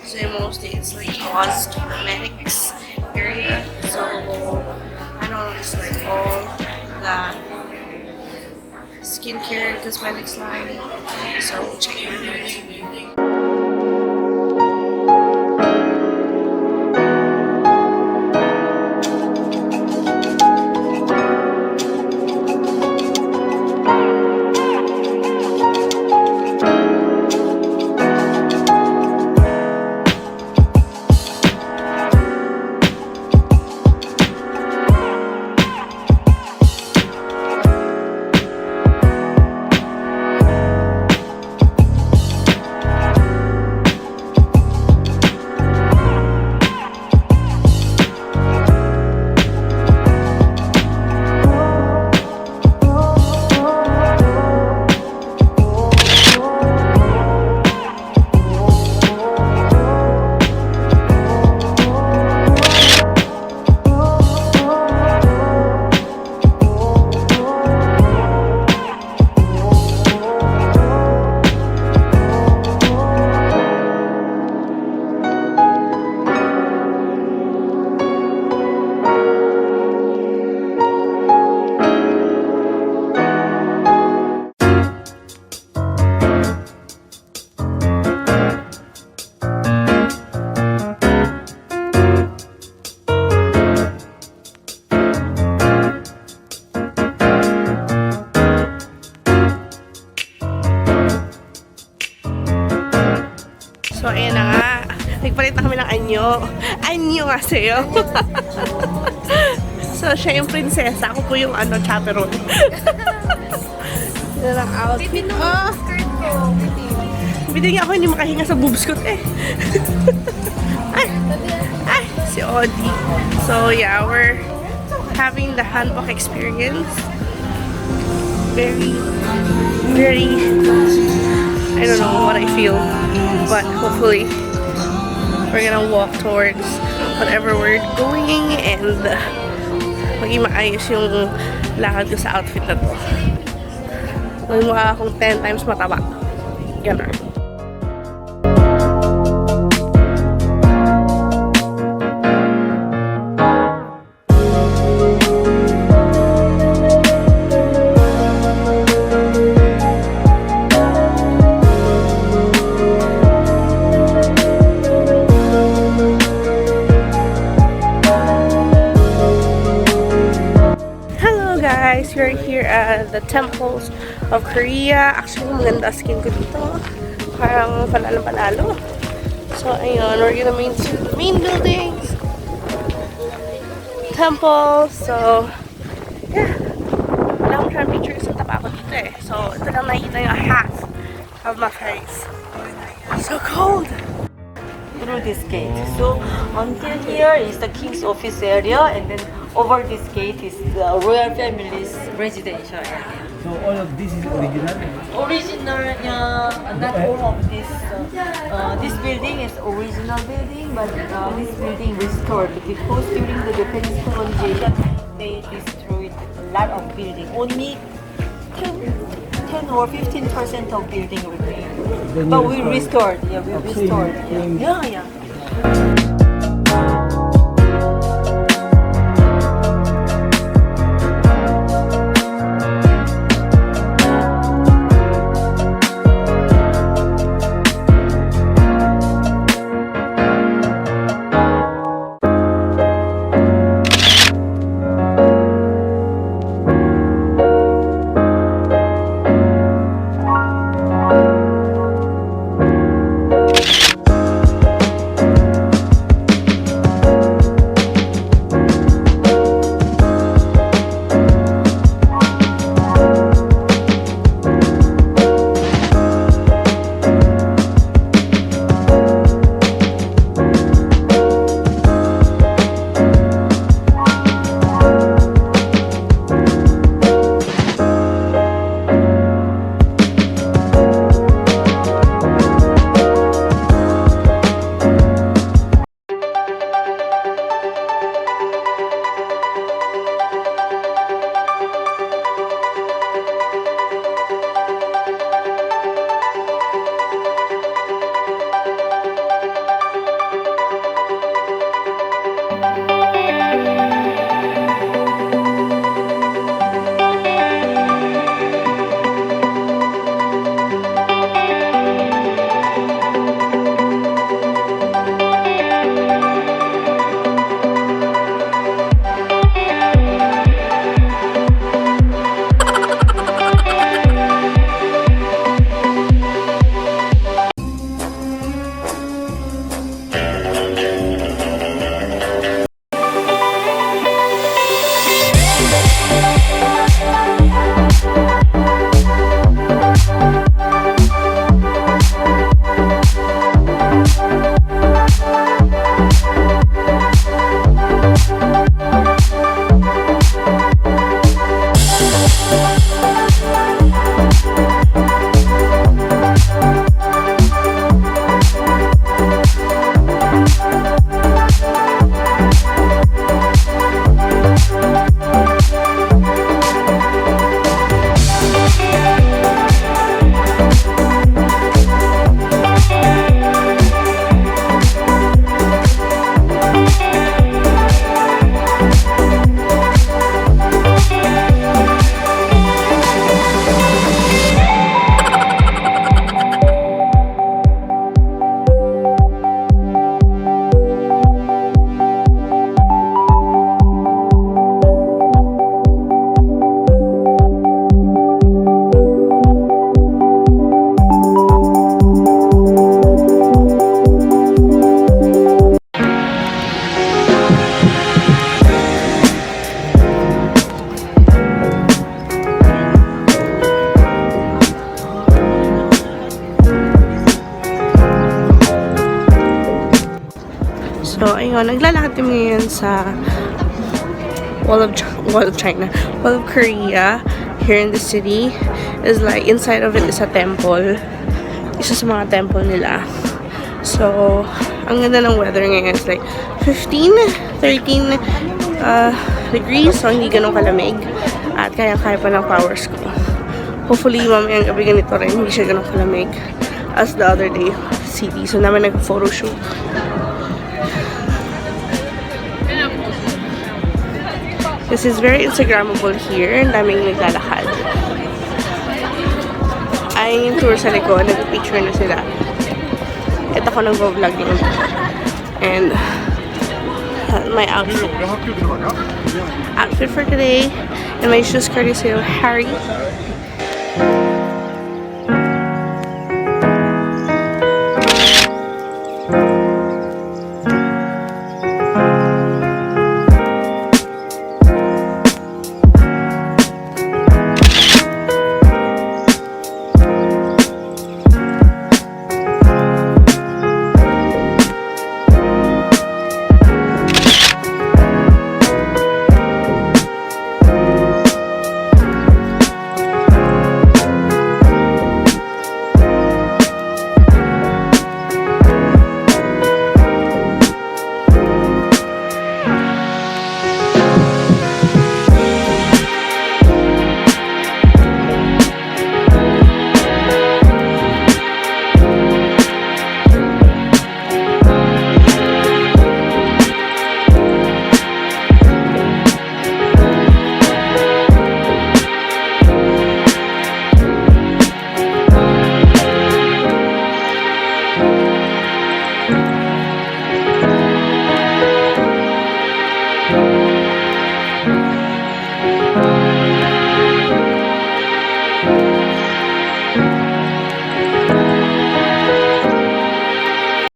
So mostly it's like cosmetics area. So I don't just like all the skincare and cosmetics line. So check it out. So, ayan na nga. Nagpalit na kami ng anyo. Anyo nga sa'yo. So, siya yung prinsesa. Ako po yung chaperone. Yan ang outfit. Oh! Bitin nga ako hindi makahinga sa boobs ko eh. Ay, si Audie. So, yeah, we're having the handbook experience. Very, I don't know what I feel, but hopefully we're gonna walk towards whatever we're going and maging maayos yung lakad ko sa outfit na to. May mukha akong 10 times mataba. Ganun. We're here at the temples of Korea. Actually, maganda skin ko dito. Parang panalo-panalo. So, ayun. We're gonna main to the main buildings. Temples. So, yeah. Wala akong trying pictures sa taba ko dito eh. So, ito lang nakikita yung half of my face. So cold! Through this gate. So until here is the king's office area, and then over this gate is the royal family's residential area. So all of this is original? Original, yeah, not all of this. This building is original building, but this building restored because during the Japanese colonization they destroyed a lot of building. Only 10 or 15% of building remain. But we restored. Yeah, we restored. Yeah. So, ayun, naglalakad kami ngayon sa Wall of China, Wall of Korea, here in the city. Is like, inside of it is a temple. Isa sa mga temple nila. So, ang ganda ng weather ngayon is like 13 degrees. So, hindi ganun kalamig. At kaya-kaya pa ng powers ko. Hopefully, mamayang gabi ganito rin. Hindi siya ganun kalamig as the other day city. So, namin nag-photo shoot. This is very Instagrammable here. Ang daming naglalakad. Ay, yung tour sa likod. Nag-picture na sila. Ito ko nag-vlog din. And my outfit for today. And my shoes courtesy of Harry.